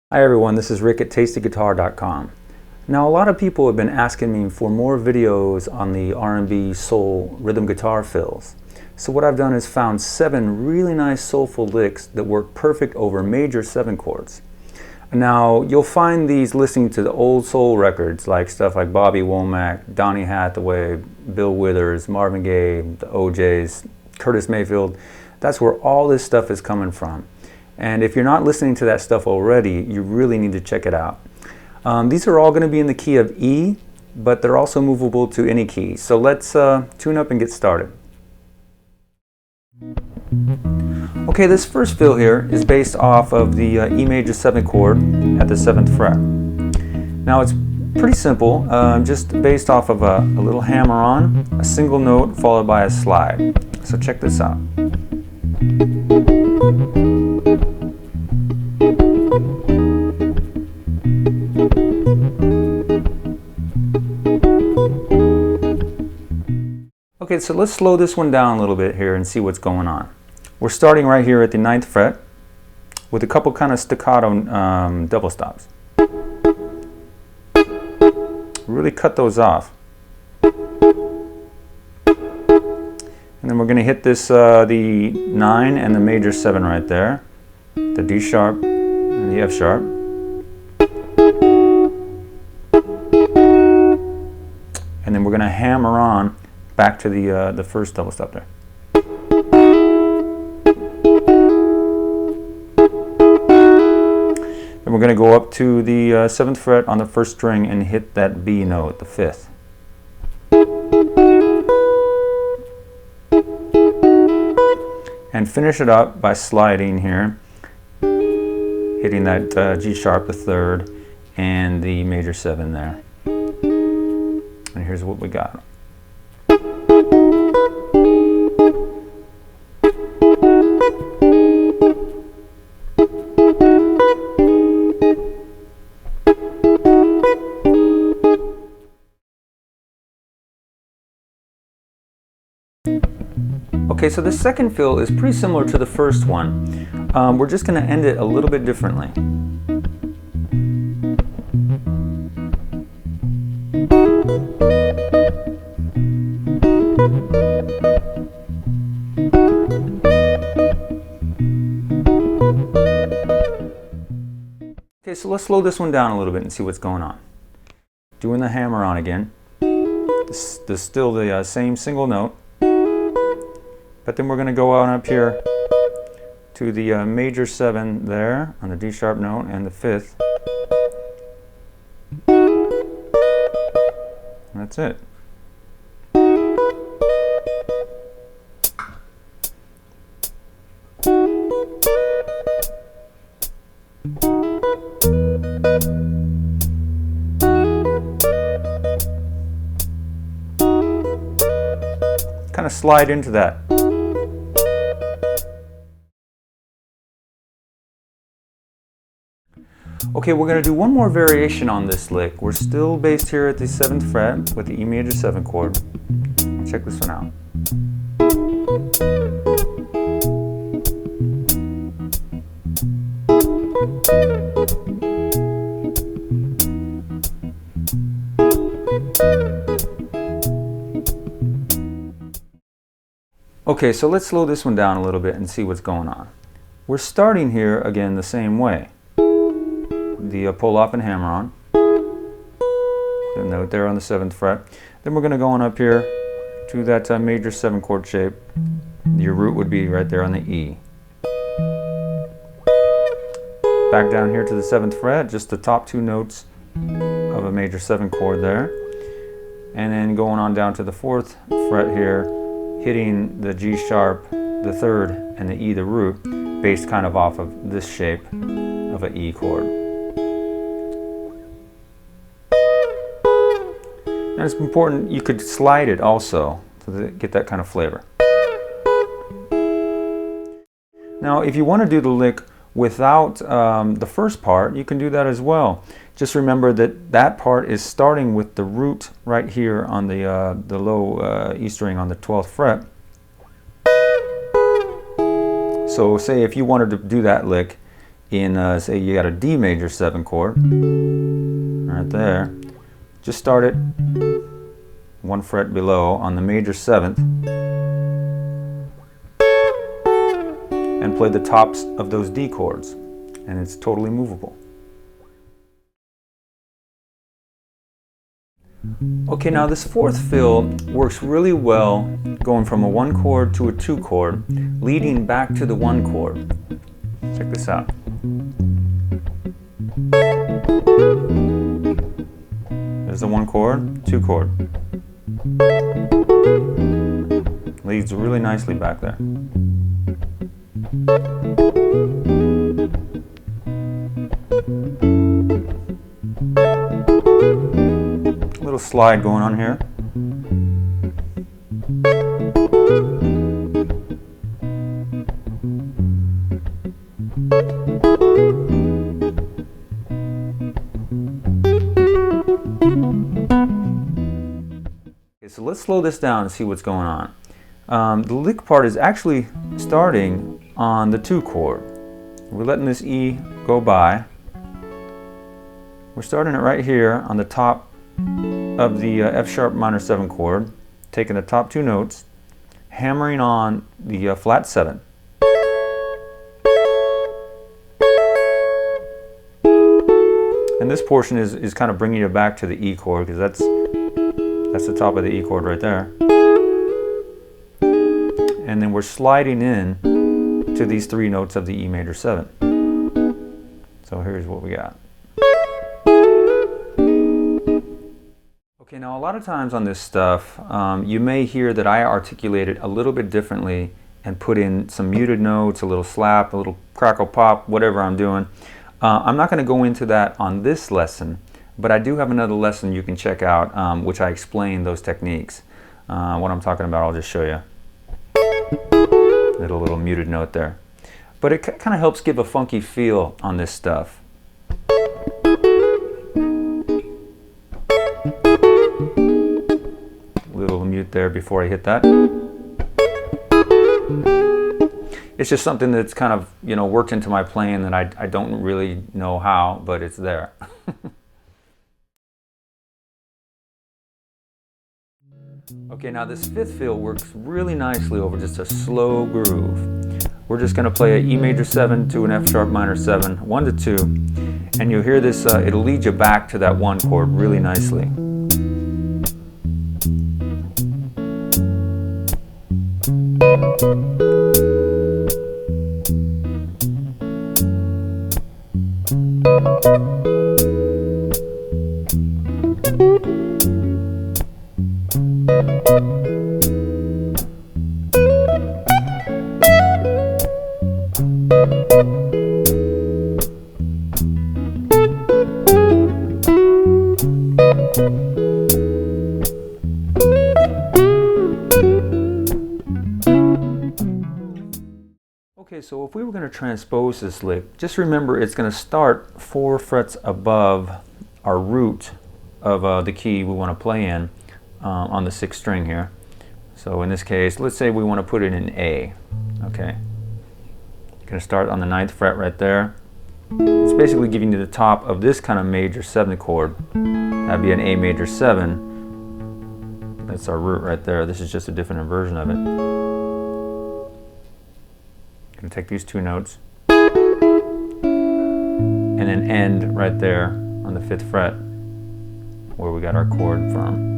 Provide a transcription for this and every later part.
Hi everyone, this is Rick at TastyGuitar.com. Now a lot of people have been asking me for more videos on the R&B soul rhythm guitar fills. So what I've done is found 7 really nice soulful licks that work perfect over major 7 chords. Now you'll find these listening to the old soul records like stuff like Bobby Womack, Donny Hathaway, Bill Withers, Marvin Gaye, the OJs, Curtis Mayfield. That's where all this stuff is coming from. And if you're not listening to that stuff already, you really need to check it out. These are all going to be in the key of E, but they're also movable to any key. So let's tune up and get started. Okay, this first fill here is based off of the E major 7th chord at the 7th fret. Now it's pretty simple, just based off of a little hammer-on, a single note followed by a slide. So check this out. Okay, so let's slow this one down a little bit here and see what's going on. We're starting right here at the 9th fret with a couple kind of staccato double stops. Really cut those off. And then we're going to hit this, the 9 and the major 7 right there, the D sharp and the F sharp. And then we're going to hammer on back to the first double stop there. Then we're going to go up to the 7th fret on the 1st string and hit that B note, the 5th. And finish it up by sliding here, hitting that G sharp, the 3rd, and the major 7 there. And here's what we got. Okay, so the second fill is pretty similar to the first one. We're just going to end it a little bit differently. Okay, so let's slow this one down a little bit and see what's going on. Doing the hammer on again. This is still the same single note. But then we're going to go on up here to the major 7 there on the D sharp note and the 5th. And that's it. Kind of slide into that. Okay, we're going to do one more variation on this lick. We're still based here at the 7th fret with the E major 7 chord. Check this one out. Okay, so let's slow this one down a little bit and see what's going on. We're starting here again the same way. The pull off and hammer on, the note there on the 7th fret. Then we're going to go on up here to that major 7 chord shape. Your root would be right there on the E. Back down here to the 7th fret, just the top 2 notes of a major 7 chord there. And then going on down to the 4th fret here, hitting the G sharp, the 3rd, and the E, the root, based kind of off of this shape of an E chord. And it's important, you could slide it also to get that kind of flavor. Now if you want to do the lick without the first part, you can do that as well. just remember that that part is starting with the root right here on the low E string on the 12th fret. So say if you wanted to do that lick in, say you got a D major 7 chord, right there, just start it 1 fret below on the major 7th, and play the tops of those D chords, and it's totally movable. Okay, now this 4th fill works really well going from a 1 chord to a 2 chord, leading back to the 1 chord. Check this out. There's the 1 chord, 2 chord. Leads really nicely back there. Little slide going on here. Okay, so let's slow this down and see what's going on. The lick part is actually starting on the 2 chord. We're letting this E go by. We're starting it right here on the top of the F sharp minor 7 chord, taking the top 2 notes, hammering on the flat 7. And this portion is kind of bringing you back to the E chord, because that's the top of the E chord right there. And then we're sliding in to these 3 notes of the E major 7. So here's what we got. Okay, now a lot of times on this stuff, you may hear that I articulate it a little bit differently and put in some muted notes, a little slap, a little crackle pop, whatever I'm doing. I'm not going to go into that on this lesson, but I do have another lesson you can check out, which I explain those techniques. What I'm talking about, I'll just show you. Little muted note there. But it kind of helps give a funky feel on this stuff. Little mute there before I hit that. It's just something that's kind of, you know, worked into my playing that I don't really know how, but it's there. Okay, now this 5th fill works really nicely over just a slow groove. We're just going to play an E major 7 to an F sharp minor 7, 1 to 2, and you'll hear this, it'll lead you back to that 1 chord really nicely. Okay, so if we were going to transpose this lick, just remember it's going to start 4 frets above our root of the key we want to play in on the 6th string here. So in this case, let's say we want to put it in A. Okay, going to start on the 9th fret right there. It's basically giving you the top of this kind of major 7 chord. That'd be an A major 7. That's our root right there. This is just a different inversion of it. Going to take these 2 notes and then end right there on the 5th fret where we got our chord from.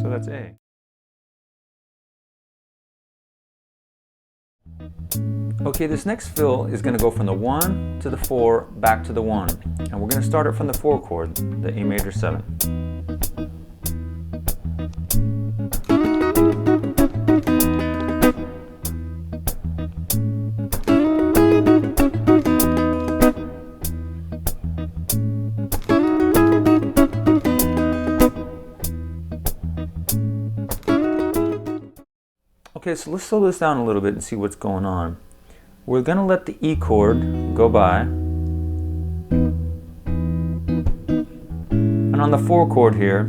So that's A. Okay, this next fill is going to go from the 1 to the 4 back to the 1, and we're going to start it from the 4 chord, the A major 7. Okay, so let's slow this down a little bit and see what's going on. We're going to let the E chord go by. And on the 4 chord here,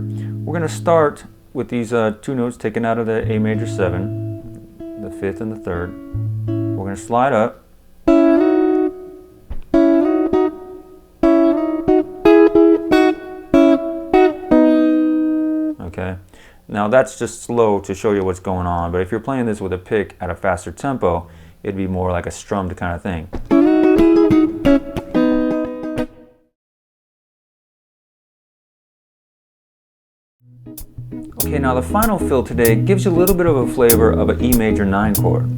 we're going to start with these 2 notes taken out of the A major 7, the 5th and the 3rd. We're going to slide up. Okay, now that's just slow to show you what's going on, but if you're playing this with a pick at a faster tempo, it'd be more like a strummed kind of thing. Okay, now the final fill today gives you a little bit of a flavor of an E major 9 chord.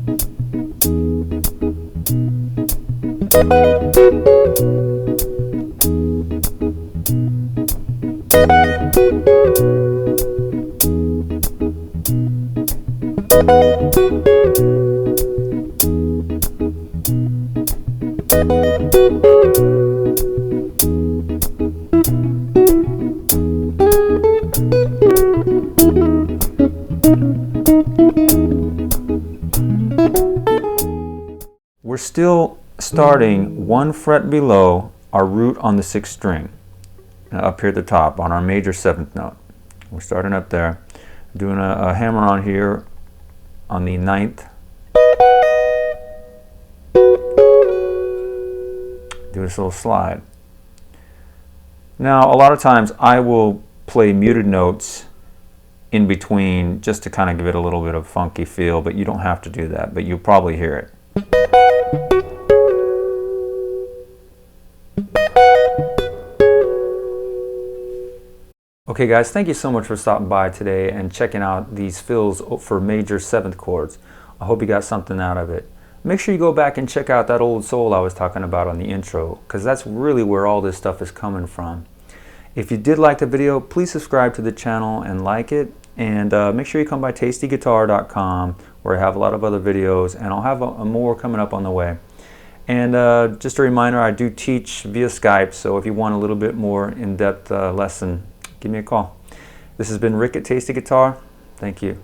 We're still starting 1 fret below our root on the 6th string, up here at the top on our major 7th note. We're starting up there, doing a hammer on here on the 9th. Do this little slide. Now, a lot of times I will play muted notes in between just to kind of give it a little bit of funky feel, but you don't have to do that, but you'll probably hear it. Okay guys, thank you so much for stopping by today and checking out these fills for major 7th chords. I hope you got something out of it. Make sure you go back and check out that old soul I was talking about on the intro, because that's really where all this stuff is coming from. If you did like the video, please subscribe to the channel and like it, and make sure you come by TastyGuitar.com, where I have a lot of other videos, and I'll have more coming up on the way. And just a reminder, I do teach via Skype, so if you want a little bit more in-depth lesson, give me a call. This has been Rick at Tasty Guitar. Thank you.